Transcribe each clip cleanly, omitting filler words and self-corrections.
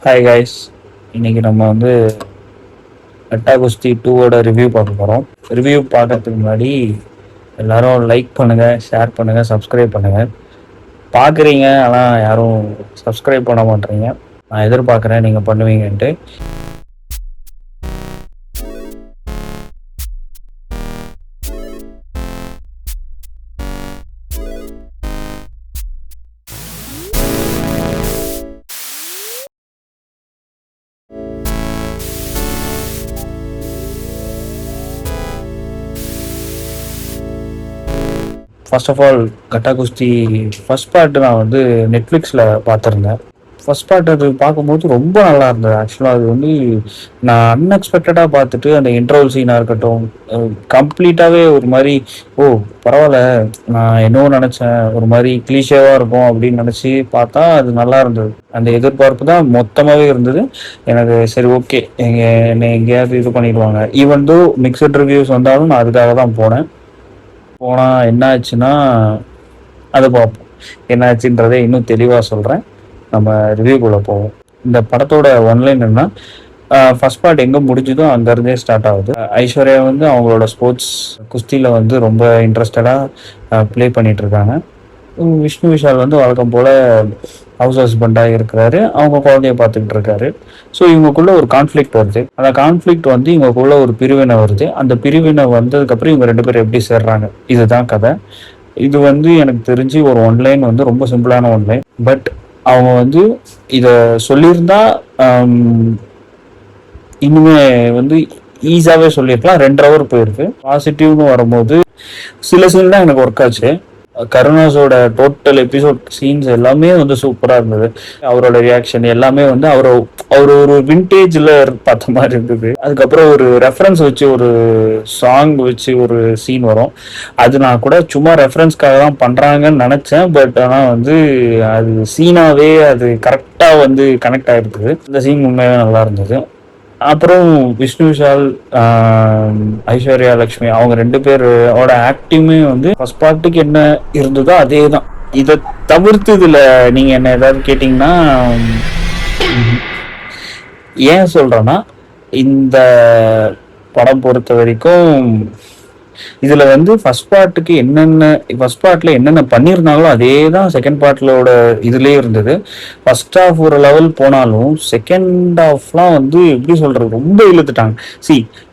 Hi guys, இன்னைக்கு நம்ம வந்து கட்டா குஸ்தி 2ஓட ரிவ்யூ பார்க்க போகிறோம். ரிவ்யூ பார்க்கறதுக்கு முன்னாடி எல்லாரும் லைக் பண்ணுங்க, ஷேர் பண்ணுங்க, சப்ஸ்கிரைப் பண்ணுங்க. பார்க்குறீங்க, ஆனால் யாரும் சப்ஸ்கிரைப் பண்ண மாட்டேறீங்க. நான் எதிர்பார்க்குறேன் நீங்கள் பண்ணுவீங்கன்ட்டு. ஃபர்ஸ்ட் ஆஃப் ஆல், கட்டா குஸ்தி ஃபர்ஸ்ட் பார்ட் நான் வந்து நெட்ஃப்ளிக்ஸில் பார்த்துருந்தேன். ஃபர்ஸ்ட் பார்ட் அது பார்க்கும்போது ரொம்ப நல்லா இருந்தது. ஆக்சுவலாக அது வந்து நான் அன்எக்ஸ்பெக்டடாக பார்த்துட்டு அந்த இன்ட்ரோல் சீனாக இருக்கட்டும், கம்ப்ளீட்டாகவே ஒரு மாதிரி பரவாயில்ல, நான் என்னவோ நினச்சேன் ஒரு மாதிரி கிளீஷேவாக இருக்கும் அப்படின்னு நினச்சி பார்த்தா அது நல்லா இருந்தது. அந்த எதிர்பார்ப்பு தான் மொத்தமாகவே இருந்தது எனக்கு. சரி, ஓகே, என்னை எங்கேயாவது இது பண்ணிடுவாங்க. ஈவன் தோ மிக்சட் ரிவ்யூஸ் வந்தாலும் நான் அதுக்காக தான் போனேன். போனால் என்ன ஆச்சுன்னா அதை பார்ப்போம். என்ன ஆச்சுன்றதை இன்னும் தெளிவாக சொல்கிறேன். நம்ம ரிவ்யூக்குள்ளே போவோம். இந்த படத்தோட ஒன்லைன் என்ன, ஃபர்ஸ்ட் பார்ட் எங்கே முடிஞ்சதோ அங்கேருந்தே ஸ்டார்ட் ஆகுது. ஐஸ்வர்யா வந்து அவங்களோட ஸ்போர்ட்ஸ் குஸ்தியில் வந்து ரொம்ப இன்ட்ரெஸ்டடாக ப்ளே பண்ணிட்டு இருக்காங்க. விஷ்ணு விஷால் வந்து வழக்கம் போல் ஹவுஸ் ஹஸ்பண்டாக இருக்கிறாரு. அவங்க குழந்தைய பார்த்துக்கிட்டு இருக்காரு. ஸோ இவங்களுக்குள்ள ஒரு கான்ஃப்ளிக்ட் வருது. அந்த கான்ஃப்ளிக்ட் வந்து இவங்களுக்குள்ள ஒரு பிரிவினை வருது. அந்த பிரிவினை வந்ததுக்கப்புறம் இவங்க ரெண்டு பேரும் எப்படி சேர்றாங்க, இதுதான் கதை. இது வந்து எனக்கு தெரிஞ்சு ஒரு ஒன்லைன் வந்து ரொம்ப சிம்பிளான ஒன்லைன். பட் அவங்க வந்து இதை சொல்லியிருந்தா இன்னுமே வந்து ஈஸியாகவே சொல்லியிருக்கலாம். 2 hour போயிருக்கு. பாசிட்டிவ்னு வரும்போது சில சீன் தான் எனக்கு ஒர்க் ஆச்சு. கருணாஸோட டோட்டல் எபிசோட் சீன்ஸ் எல்லாமே வந்து சூப்பராக இருந்தது. அவரோட ரியாக்ஷன் எல்லாமே வந்து அவர் ஒரு விண்டேஜில் பார்த்த மாதிரி இருந்தது. அதுக்கப்புறம் ஒரு ரெஃபரன்ஸ் வச்சு ஒரு சாங் வச்சு ஒரு சீன் வரும். அது நான் கூட சும்மா ரெஃபரன்ஸ்க்காக தான் பண்ணுறாங்கன்னு நினச்சேன். பட் ஆனால் வந்து அது சீனாவே அது கரெக்டாக வந்து கனெக்ட் ஆகிருக்குது. இந்த சீன் உண்மையாக நல்லா இருந்தது. அப்புறம் விஷ்ணு விஷால், ஐஸ்வர்யா லட்சுமி அவங்க 2 பேரோட ஆக்டிங்குமே வந்து ஃபர்ஸ்ட் பார்ட்டுக்கு என்ன இருந்ததோ அதே தான். இதை தவிர்த்து இதில் நீங்கள் என்ன ஏதாவது கேட்டிங்கன்னா, ஏன் சொல்கிறேன்னா, இந்த படம் பொறுத்த வரைக்கும் இதில் வந்து ஃபர்ஸ்ட் பார்ட்டில் என்னென்ன பண்ணியிருந்தாங்களோ அதே தான் செகண்ட் பார்ட்லோட இதுலேயே இருந்தது. ஃபர்ஸ்ட் ஹாஃப் ஒரு லெவல் போனாலும் செகண்ட் ஹாஃப்லாம் வந்து எப்படி சொல்கிறது, ரொம்ப இழுத்துட்டாங்க.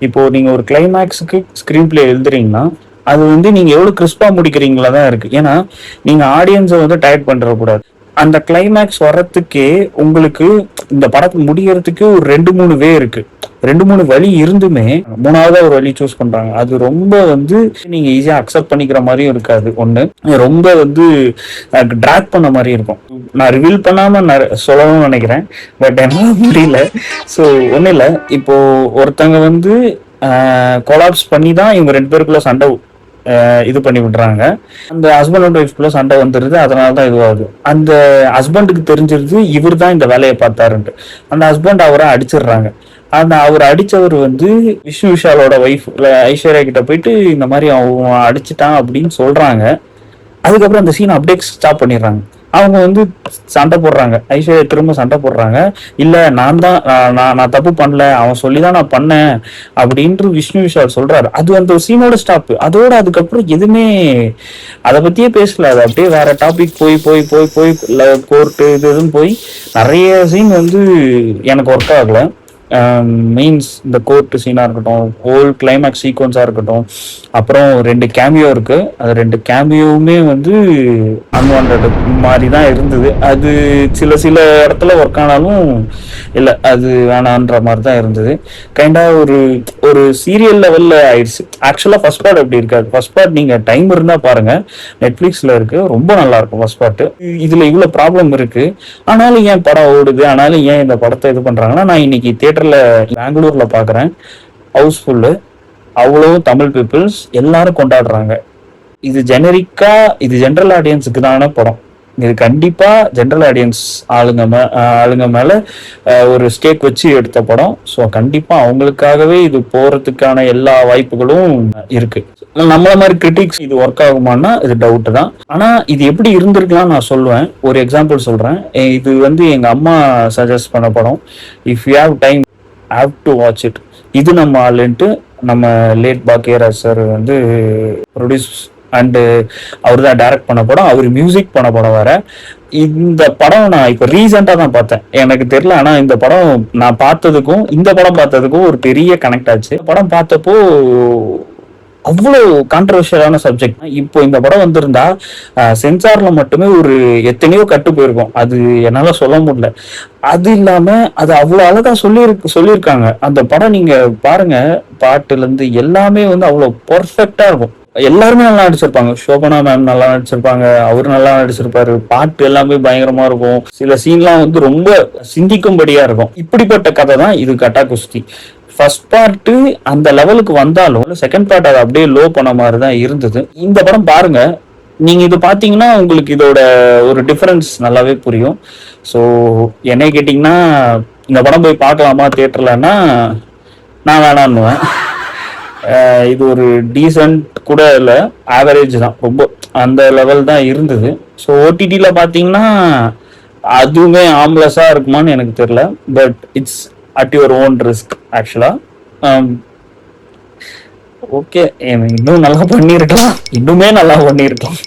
இப்போ நீங்கள் ஒரு கிளைமேக்ஸுக்கு ஸ்க்ரீன் பிளே எழுதுறீங்கன்னா அது வந்து நீங்கள் எவ்வளோ கிறிஸ்பாக முடிக்கிறீங்களா தான் இருக்குது. ஏன்னா நீங்கள் ஆடியன்ஸை வந்து டயர்ட் பண்ணுறக்கூடாது. அந்த கிளைமேக்ஸ் வர்றதுக்கே உங்களுக்கு இந்த படத்தை முடிகிறதுக்கு ஒரு 2-3 வே இருக்குது. 2-3 வழி இருந்துமே 3வது ஒரு வழி சூஸ் பண்றாங்க. அது ரொம்ப வந்து நீங்க ஈஸியா அக்செப்ட் பண்ணிக்கிற மாதிரியும் இருக்காது. ஒண்ணு ரொம்ப வந்து டிராக் பண்ண மாதிரி இருக்கும். நான் ரிவீல் பண்ணாம சொல்லணும்னு நினைக்கிறேன், பட் என்ன முடியல. ஸோ ஒன்றும் இல்லை, இப்போ ஒருத்தங்க வந்து கொலாப்ஸ் பண்ணி தான் இவங்க 2 பேருக்குள்ள சண்டை இது பண்ணி விடுறாங்க. அந்த ஹஸ்பண்ட் அண்ட் ஒய்ஃப்குள்ள சண்டை வந்துருது. அதனால தான் இதுவாகுது. அந்த ஹஸ்பண்டுக்கு தெரிஞ்சிருது இவர் தான் இந்த வேலையை பார்த்தாருன்ட்டு. அந்த ஹஸ்பண்ட் அவரை அடிச்சிடுறாங்க. அந்த அவர் அடிச்சவர் வந்து விஷ்ணு விஷாலோட ஒய்ஃப் ஐஸ்வர்யா கிட்ட போயிட்டு இந்த மாதிரி அவன் அடிச்சிட்டான் அப்படின்னு சொல்றாங்க. அதுக்கப்புறம் அந்த சீனை அப்படியே ஸ்டாப் பண்ணிடுறாங்க. அவங்க வந்து சண்டை போடுறாங்க. ஐஸ்வர்யா திரும்ப சண்டை போடுறாங்க. இல்ல நான் தப்பு பண்ணல, அவன் சொல்லிதான் நான் பண்ணேன் அப்படின்ட்டு விஷ்ணு விஷால் சொல்றாரு. அது அந்த சீனோட ஸ்டாப். அதோட அதுக்கப்புறம் எதுவுமே அதை பத்தியே பேசல. அது அப்படியே வேற டாபிக் போய் போய் போய் போய் கோர்ட்டு இதுன்னு போய் நிறைய சீன் வந்து எனக்கு ஒர்க் ஆகல. மீன்ஸ் இந்த கோர்ட்டு சீனாக இருக்கட்டும், ஹோல் கிளைமேக்ஸ் சீக்வன்ஸாக இருக்கட்டும், அப்புறம் 2 கேமியோ இருக்கு. அது 2 கேமியோவுமே வந்து அன்வான்ட் மாதிரி தான் இருந்தது. அது சில இடத்துல ஒர்க் ஆனாலும் இல்லை, அது வேணான்ற மாதிரி தான் இருந்தது. கைண்டாக ஒரு சீரியல் லெவலில் ஆயிடுச்சு. ஆக்சுவலாக ஃபர்ஸ்ட் பார்ட் எப்படி இருக்காது. ஃபர்ஸ்ட் பார்ட் நீங்கள் டைம் இருந்தால் பாருங்க, நெட்ஃப்ளிக்ஸில் இருக்கு, ரொம்ப நல்லா இருக்கும் ஃபர்ஸ்ட் பார்ட். இதில் இவ்வளோ ப்ராப்ளம் இருக்கு. ஆனாலும் ஏன் படம் ஓடுது, ஆனாலும் ஏன் இந்த படத்தை இது பண்ணுறாங்கன்னா, நான் இன்னைக்கு தியேட்டர்ல பெங்களூர்ல பாக்குறேன், ஹவுஸ்ஃபுல்லு, அவ்வளோ தமிழ் பீப்புள்ஸ் எல்லாரும் கொண்டாடுறாங்க. இது ஜெனரிக்கா, இது ஜெனரல் ஆடியன்ஸுக்கு தான படம். இது கண்டிப்பா ஜென்ரல் ஆடியன்ஸ் ஆளுங்க மேல ஒரு ஸ்டேக் வச்சு எடுத்த படம். ஸோ கண்டிப்பா அவங்களுக்காகவே இது போறதுக்கான எல்லா வாய்ப்புகளும் இருக்கு. நம்மள மாதிரி கிரிட்டிக்ஸ் இது ஒர்க் ஆகுமான்னா இது டவுட் தான். ஆனா இது எப்படி இருந்திருக்கலாம் நான் சொல்லுவேன். ஒரு எக்ஸாம்பிள் சொல்றேன். இது வந்து எங்க அம்மா சஜஸ்ட் பண்ண படம். If you have time have to watch it. இது நம்ம ஆளுன்ட்டு நம்ம லேட் பாக்கியராஜ் சார் வந்து ப்ரொடியூஸ் அண்டு அவர் தான் டைரக்ட் பண்ண படம், அவர் மியூசிக் பண்ண படம் வேற. இந்த படம் நான் இப்போ ரீசெண்டாக தான் பார்த்தேன், எனக்கு தெரியல. ஆனால் இந்த படம் நான் பார்த்ததுக்கும் இந்த படம் பார்த்ததுக்கும் ஒரு பெரிய கனெக்ட் ஆச்சு. படம் பார்த்தப்போ அவ்வளோ கான்ட்ரவர்ஷியலான சப்ஜெக்ட். இப்போ இந்த படம் வந்திருந்தா சென்சார்ல மட்டுமே ஒரு எத்தனையோ கட்டு போயிருக்கும், அது என்னால சொல்ல முடியல. அது இல்லாம அது அவ்வளவு அழகா சொல்லியிருக்காங்க. அந்த படம் நீங்க பாருங்க, பாட்டுல இருந்து எல்லாமே வந்து அவ்வளவு பெர்ஃபெக்டா இருக்கும். எல்லாருமே நல்லா நடிச்சிருப்பாங்க. சோபனா மேம் நல்லா நடிச்சிருப்பாங்க, அவரு நல்லா நடிச்சிருப்பாரு. பாட்டு எல்லாமே பயங்கரமா இருக்கும். சில சீன்லாம் வந்து ரொம்ப சிந்திக்கும்படியா இருக்கும். இப்படிப்பட்ட கதை தான் இது கட்டா குஸ்தி. ஃபர்ஸ்ட் பார்ட் அந்த லெவலுக்கு வந்தாலும் செகண்ட் பார்ட் அதை அப்படியே லோ பண்ண மாதிரி தான் இருந்தது. இந்த படம் பாருங்க, நீங்க இது பாத்தீங்கன்னா உங்களுக்கு இதோட ஒரு டிஃபரன்ஸ் நல்லாவே புரியும். ஸோ என்னை கேட்டிங்கன்னா இந்த படம் போய் பார்க்கலாமா தியேட்டர்லன்னா நான் வேணான்னுவேன். இது ஒரு டீசென்ட் கூட இல்லை, ஆவரேஜ் தான், ரொம்ப அந்த லெவல் தான் இருந்தது. ஸோ ஓடிடியில் பார்த்தீங்கன்னா அதுவுமே ஆம்லெஸ்ஸா இருக்குமான்னு எனக்கு தெரியல. But it's at your own risk ஆக்சுவலா. ஓகே, இன்னும் நல்லா பண்ணியிருக்கலாம், இன்னுமே நல்லா பண்ணியிருக்கலாம்.